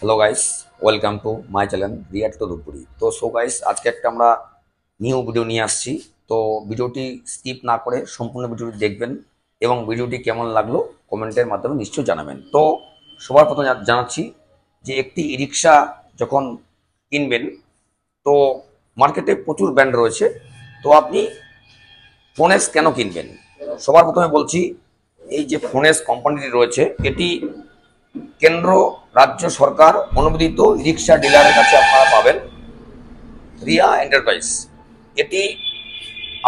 Hello guys, welcome to my channel react to দুপুরি। তো so guys, আজকে একটা আমরা নিউ ভিডিও নিয়ে আসছি। তো ভিডিওটি স্কিপ না করে সম্পূর্ণ ভিডিওটি দেখবেন এবং ভিডিওটি কেমন লাগলো কমেন্টের মাধ্যমে নিশ্চয়ই জানাবেন। তো সবার প্রথমে জানাচ্ছি যে একটি ই রিক্সা যখন কিনবেন, তো মার্কেটে প্রচুর ব্র্যান্ড রয়েছে। তো আপনি ফোনেক্স কেন কিনবেন? সবার প্রথমে বলছি, এই যে ফোনেক্স কোম্পানিটি রয়েছে, এটি কেন্দ্র রাজ্য সরকার অনুমোদিত রিক্সা ডিলারের কাছে আপনারা পাবেন। রিয়া এন্টারপ্রাইজ, এটি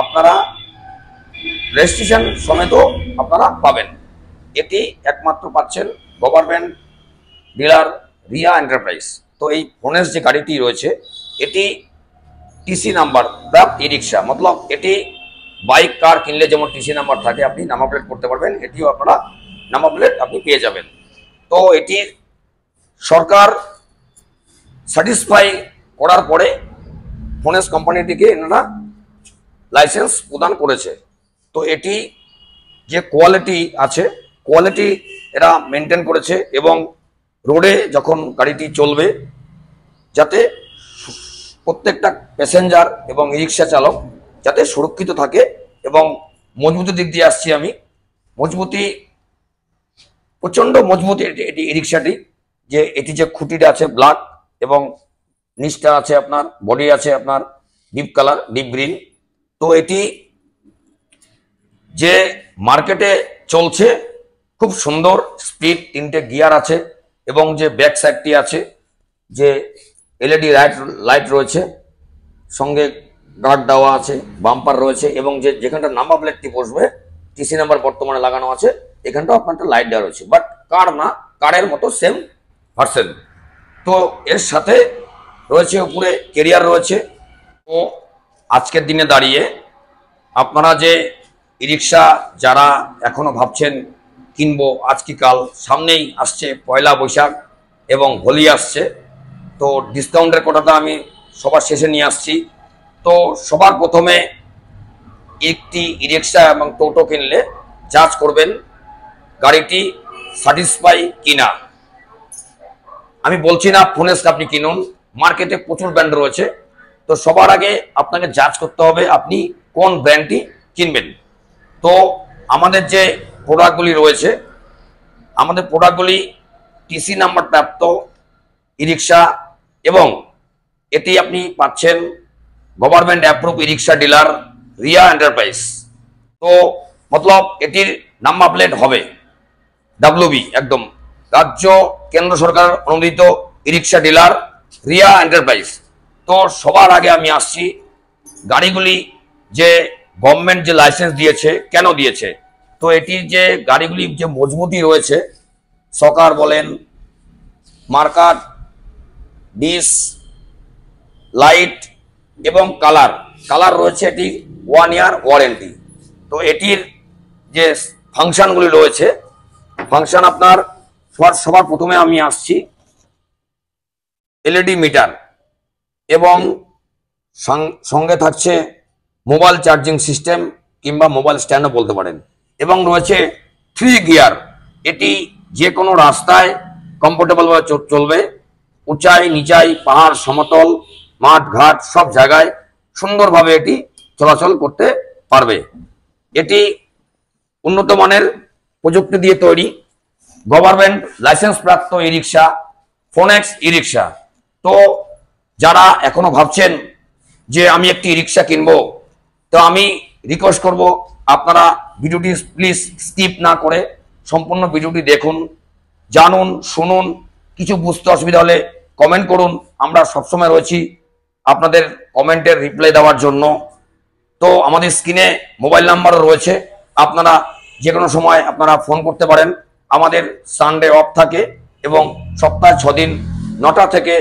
আপনারা রেজিস্ট্রেশন সমেত আপনারা পাবেন। এটি একমাত্র পাচ্ছেন গভর্নমেন্ট ডিলার রিয়া এন্টারপ্রাইজ। তো এই ফোনেক্স যে গাড়িটি রয়েছে, এটি টিসি নাম্বার প্রাপ্ত ই রিক্সা, মতলব এটি বাইক কার কিনলে যেমন টিসি নাম্বার থাকে, আপনি নাম্বার প্লেট করতে পারবেন, এটিও আপনারা নাম্বার প্লেট আপনি পেয়ে যাবেন। তো এটি সরকার স্যাটিসফাই করার পরে ফোনেক্স কোম্পানিটিকে এনারা লাইসেন্স প্রদান করেছে। তো এটি যে কোয়ালিটি আছে, কোয়ালিটি এরা মেনটেন করেছে এবং রোডে যখন গাড়িটি চলবে যাতে প্রত্যেকটা প্যাসেঞ্জার এবং ই রিক্সা চালক যাতে সুরক্ষিত থাকে। এবং মজবুতির দিক দিয়ে আসছি আমি, মজবুতি প্রচন্ড মজবুত এটি ই রিক্সাটি। যে এটি যে খুঁটিটা আছে ব্ল্যাক এবং নিচটা আছে আপনার বডি আছে আপনার ডিপ কালার, ডিপ গ্রিন। তো এটি যে মার্কেটে চলছে খুব সুন্দর স্পিড, তিনটে গিয়ার আছে এবং যে ব্যাক সাইডটি আছে যে এলইডি লাইট রয়েছে, সঙ্গে গার্ড দেওয়া আছে, বাম্পার রয়েছে এবং যেখানটা নাম্বার প্লেটটি বসবে টিসি নাম্বার বর্তমানে লাগানো আছে, এখানটাও আপনার একটা লাইট দেওয়া রয়েছে, বাট কার না, কারের মতো সেম ভার্সন। তো এর সাথে রয়েছে উপরে ক্যারিয়ার রয়েছে। তো আজকের দিনে দাঁড়িয়ে আপনারা যে ই রিক্সা যারা এখনো ভাবছেন কিনবো, আজ কি কাল, সামনেই আসছে পয়লা বৈশাখ এবং হোলি আসছে, তো ডিসকাউন্টের কথাটা আমি সবার শেষে নিয়ে আসছি। তো সবার প্রথমে একটি ই রিক্সা এবং টোটো কিনলে যাচ করবেন গাড়িটি স্যাটিসফাই কিনা। আমি বলছি না ফোনেক্স আপনি কিনুন, মার্কেটে প্রচুর ব্র্যান্ড রয়েছে। তো সবার আগে আপনাকে যাচ করতে হবে আপনি কোন ব্র্যান্ডটি কিনবেন। তো আমাদের যে প্রোডাক্টগুলি রয়েছে, আমাদের প্রোডাক্টগুলি টিসি নাম্বার প্রাপ্ত ই রিক্সা এবং এটি আপনি পাচ্ছেন গভর্নমেন্ট অ্যাপ্রুভ ই রিক্সা ডিলার রিয়া এন্টারপ্রাইজ। তো মতলব এটির নাম্বার প্লেট হবে ডাব্লিউবি, একদম রাজ্য কেন্দ্র সরকার অনুমোদিত ই রিক্সা ডিলার রিয়া এন্টারপ্রাইজ। তো সবার আগে আমি আসছি গাড়িগুলি যে গভর্নমেন্ট যে লাইসেন্স দিয়েছে, কেন দিয়েছে। তো এটির যে গাড়িগুলি যে মজবুতি রয়েছে, সকার বলেন, মার্কার, ডিস, লাইট এবং কালার রয়েছে, এটি 1 ইয়ার ওয়ারেন্টি। তো এটির যে ফাংশনগুলি রয়েছে, ফাংশন আপনার সবার প্রথমে আমি আসছি এলইডি মিটার এবং সঙ্গে থাকছে মোবাইল চার্জিং সিস্টেম কিংবা মোবাইল স্ট্যান্ডও বলতে পারেন, এবং রয়েছে 3 গিয়ার। এটি যে কোনো রাস্তায় কমফোর্টেবলভাবে চলবে, উঁচাই নিচাই পাহাড় সমতল মাঠ ঘাট সব জায়গায় সুন্দরভাবে এটি চলাচল করতে পারবে। এটি উন্নত মানের প্রযুক্তি দিয়ে তৈরি গভর্নমেন্ট লাইসেন্স প্রাপ্ত ই রিক্সা, ফোনেক্স ই রিক্সা। তো যারা এখনো ভাবছেন যে আমি একটি ই রিক্সা কিনবো, তো আমি রিকোয়েস্ট করব আপনারা ভিডিওটি প্লিজ স্কিপ না করে সম্পূর্ণ ভিডিওটি দেখুন, জানুন, শুনুন। কিছু বুঝতে অসুবিধা হলে কমেন্ট করুন, আমরা সবসময় রয়েছি আপনাদের কমেন্টের রিপ্লাই দেওয়ার জন্য। তো আমাদের স্ক্রিনে মোবাইল নাম্বারও রয়েছে, আপনারা যে কোনো সময় আপনারা ফোন করতে পারেন। আমাদের সানডে অফ থাকে এবং সপ্তাহে 6 দিন 9টা থেকে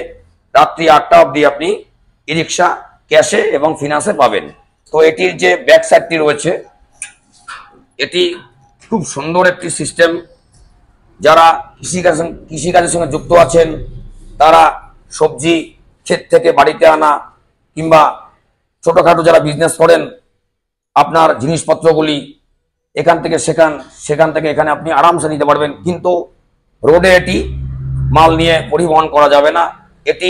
রাত্রি 8টা অবধি আপনি ই রিক্সা ক্যাশে এবং ফিনান্সে পাবেন। তো এটির যে ব্যাক সাইডটি রয়েছে, এটি খুব সুন্দর একটি সিস্টেম। যারা কৃষিকাজের সঙ্গে যুক্ত আছেন, তারা সবজি ক্ষেত থেকে বাড়িতে আনা কিংবা ছোটোখাটো যারা বিজনেস করেন, আপনার জিনিসপত্রগুলি এখান থেকে সেখান থেকে এখানে আপনি আরামসে নিতে পারবেন। কিন্তু রোডে এটি মাল নিয়ে পরিবহন করা যাবে না। এটি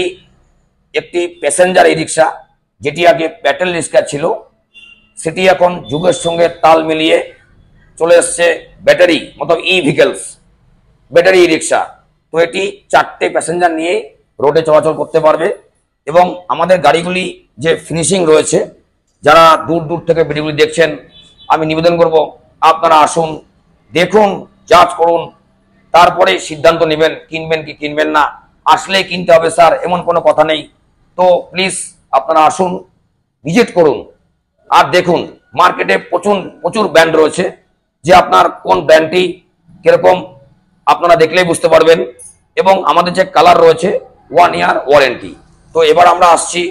একটি প্যাসেঞ্জার ই রিক্সা, যেটি আগে প্যাটেল রিক্সা ছিল, সেটি এখন যুগের সঙ্গে তাল মিলিয়ে চলে এসছে ব্যাটারি মতলব ই ভেহিকলস, ব্যাটারি ই রিক্সা। তো এটি 4টে প্যাসেঞ্জার নিয়ে রোডে চলাচল করতে পারবে। এবং আমাদের গাড়িগুলি যে ফিনিশিং রয়েছে, যারা দূর দূর থেকে ভিডিওগুলি দেখছেন, আমি নিবেদন করব আপনারা আসুন, দেখুন, যাচ করুন, তারপরে সিদ্ধান্ত নেবেন কিনবেন কি কিনবেন না। আসলেই কিনতে হবে স্যার এমন কোনো কথা নেই। তো প্লিজ আপনারা আসুন, ভিজিট করুন, আর দেখুন মার্কেটে প্রচুর ব্র্যান্ড রয়েছে, যে আপনার কোন ব্র্যান্ডটি কিরকম আপনারা দেখলেই বুঝতে পারবেন। এবং আমাদের যে কালার রয়েছে 1 ইয়ার ওয়ারেন্টি। তো এবার আমরা আসছি,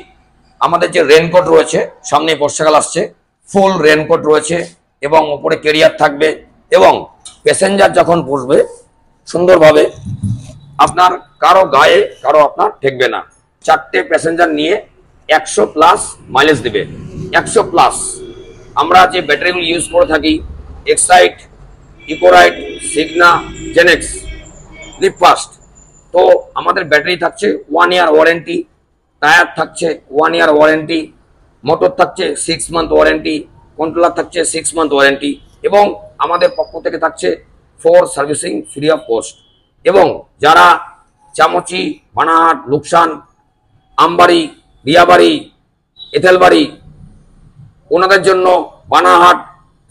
আমাদের যে রেনকোট রয়েছে, সামনে বর্ষাকাল আসছে, ফুল রেনকোট রয়েছে এবং উপরে ক্যারিয়ার থাকবে। এবং প্যাসেঞ্জার যখন বসবে সুন্দরভাবে, আপনার কারো গায়ে কারো আপনার ঠেকবে না। 4টে প্যাসেঞ্জার নিয়ে 100+ মাইলেজ দেবে, 100+। আমরা যে ব্যাটারিগুলো ইউজ করে থাকি, এক্সাইট, ইকোরাইট, সিগনা, জেনেক্স, লিপফাস্ট। তো আমাদের ব্যাটারি থাকছে 1 ইয়ার ওয়ারেন্টি, টায়ার থাকছে 1 ইয়ার ওয়ারেন্টি, মোটর থাকছে 6 মান্থ ওয়ারেন্টি, কন্ট্রোলার থাকছে 6 মান্থ ওয়ারেন্টি, এবং আমাদের পক্ষ থেকে থাকছে 4 সার্ভিসিং ফ্রি অফ কস্ট। এবং যারা চামচি, বানাহাট, লুকসান, আমবাড়ি, রিয়াবাড়ি, এথেলবাড়ি, ওনাদের জন্য বানাহাট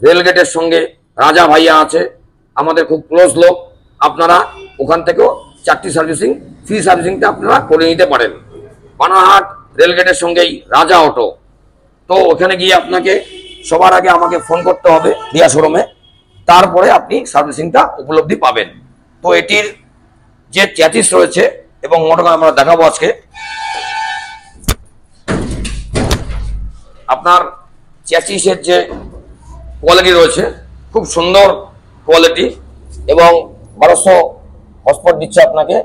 রেলগেটের সঙ্গে রাজা ভাইয়া আছে, আমাদের খুব ক্লোজ লোক। আপনারা ওখান থেকেও 4টি সার্ভিসিং ফ্রি সার্ভিসিংটা আপনারা করে নিতে পারেন। বানাহাট রেলগেটের সঙ্গেই রাজা অটো। তো ওখানে গিয়ে আপনাকে সবার আগে আমাকে ফোন করতে হবে রিয়া শোরুমে, তারপরে আপনি সার্ভিসিংটা উপলব্ধি পাবেন। তো এটির যে চ্যাচিস রয়েছে এবং মোটর আমরা দেখাবো আজকে, আপনার চ্যাচিসের যে কোয়ালিটি রয়েছে খুব সুন্দর কোয়ালিটি। এবং 1200 হর্সপাওয়ার দিচ্ছে আপনাকে,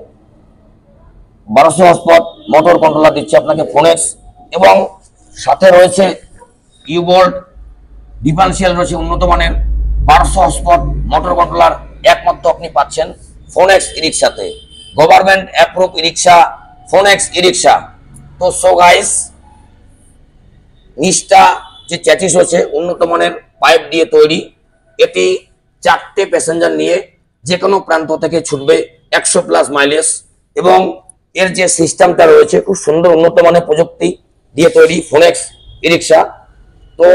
1200 হর্সপাওয়ার মোটর কন্ট্রোলার দিচ্ছে আপনাকে ফোনেক্স। এবং সাথে রয়েছে ইউবোল্ট ডিফারেন্সিয়াল রয়েছে উন্নত মানের 1200 হর্সপাওয়ার মোটর কন্ট্রোলার একমাত্র আপনি পাচ্ছেন ফোনেক্স ই রিক্সাতে, গভর্নমেন্ট অ্যাপ্রুভ ই রিক্সা, ফোনেক্স ই রিক্সা। তো সো গাইস, নিচটা যে চ্যাচিস রয়েছে উন্নত মানের পাইপ দিয়ে তৈরি। এটি 4টে প্যাসেঞ্জার নিয়ে যে কোনো প্রান্ত থেকে ছুটবে 100+ মাইলেজ। এবং এর যে সিস্টেমটা রয়েছে খুব সুন্দর উন্নত মানের প্রযুক্তি দিয়ে তৈরি ফোনেক্স ই রিক্সা। তো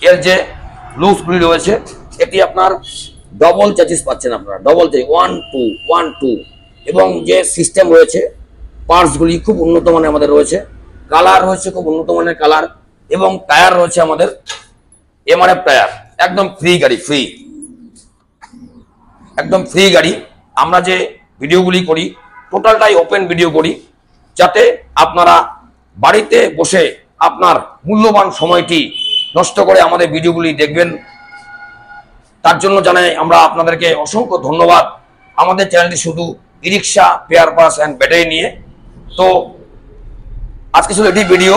এর যে লুজগুলি রয়েছে, এটি আপনার ডবল চ্যাচিস পাচ্ছেন, আপনারা ডবল চ্যাচিস 1 2 1 2। এবং যে সিস্টেম রয়েছে, পার্টসগুলি খুব উন্নত মানের আমাদের রয়েছে, কালার রয়েছে খুব উন্নত মানের কালার। এবং টায়ার রয়েছে আমাদের এমআরএফ টায়ার, একদম ফ্রি গাড়ি, ফ্রি, একদম ফ্রি গাড়ি। আমরা যে ভিডিওগুলি করি টোটালটাই ওপেন ভিডিও করি, যাতে আপনারা বাড়িতে বসে আপনার মূল্যবান সময়টি নষ্ট করে আমাদের ভিডিওগুলি দেখবেন। তার জন্য জানাই আমরা আপনাদেরকে অসংখ্য ধন্যবাদ। আমাদের চ্যানেলটি শুধু ই রিক্সা, পেয়ার পাস অ্যান্ড ব্যাটারি নিয়ে। তো আজকে শুধু এটি ভিডিও,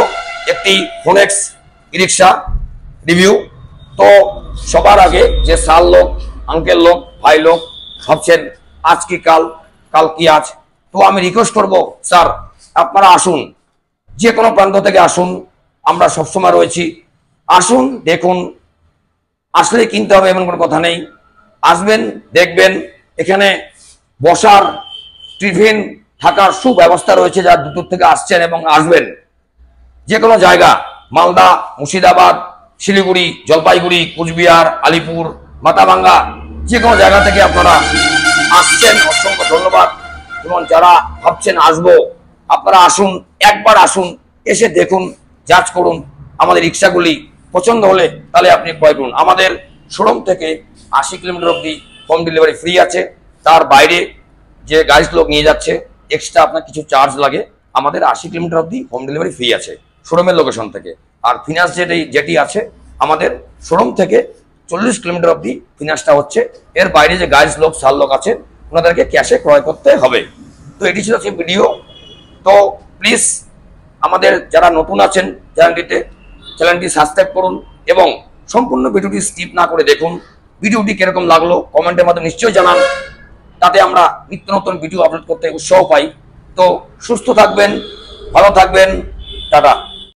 একটি ফোনেক্স ই রিক্সা রিভিউ। তো সবার আগে যে সাল লোক, আঙ্কেল লোক, ভাই লোক ভাবছেন আজ কি কাল, কাল কি আজ, তো আমি রিকোয়েস্ট করব স্যার আপনারা আসুন, যে কোনো প্রান্ত থেকে আসুন, আমরা সবসময় রয়েছি। আসুন, দেখুন, আসলে কিনতে হবে এমন কোনো কথা নেই। আসবেন, দেখবেন, এখানে বসার, টিফিন, থাকার সুব্যবস্থা রয়েছে। যারা দূর থেকে আসছেন এবং আসবেন, যে কোনো জায়গা, মালদা, মুর্শিদাবাদ, শিলিগুড়ি, জলপাইগুড়ি, কুচবিহার, আলিপুর, মাথাভাঙ্গা, যে কোনো জায়গা থেকে আপনারা আসছেন, অসংখ্য ধন্যবাদ। এবং যারা ভাবছেন আসবো, আপনারা আসুন, একবার আসুন, এসে দেখুন, যাচ করুন। আমাদের রিক্সাগুলি পছন্দ হলে তাহলে আপনি ক্রয় করুন। আমাদের শোরুম থেকে 80 কিলোমিটার অবধি হোম ডেলিভারি ফ্রি আছে। তার বাইরে যে গাড়ি লোক নিয়ে যাচ্ছে এক্সট্রা আপনার কিছু চার্জ লাগে। আমাদের 80 কিলোমিটার অবধি হোম ডেলিভারি ফ্রি আছে শোরুমের লোকেশন থেকে। আর ফিনান্স যেটি আছে আমাদের শোরুম থেকে 40 কিলোমিটার অবধি ফিনান্সটা হচ্ছে। এর বাইরে যে গাইজ লোক, সাল লোক আছেন, ওনাদেরকে ক্যাশে ক্রয় করতে হবে। তো এটি ছিল সেই ভিডিও। তো প্লিজ আমাদের যারা নতুন আছেন চ্যানেলটি সাবস্ক্রাইব করুন এবং সম্পূর্ণ ভিডিওটি স্কিপ না করে দেখুন। ভিডিওটি কিরকম লাগলো কমেন্টের মাধ্যমে নিশ্চয়ই জানান। তাতে আমরা নিত্য নতুন ভিডিও আপলোড করতে উৎসাহ পাই। তো সুস্থ থাকবেন, ভালো থাকবেন, টাটা।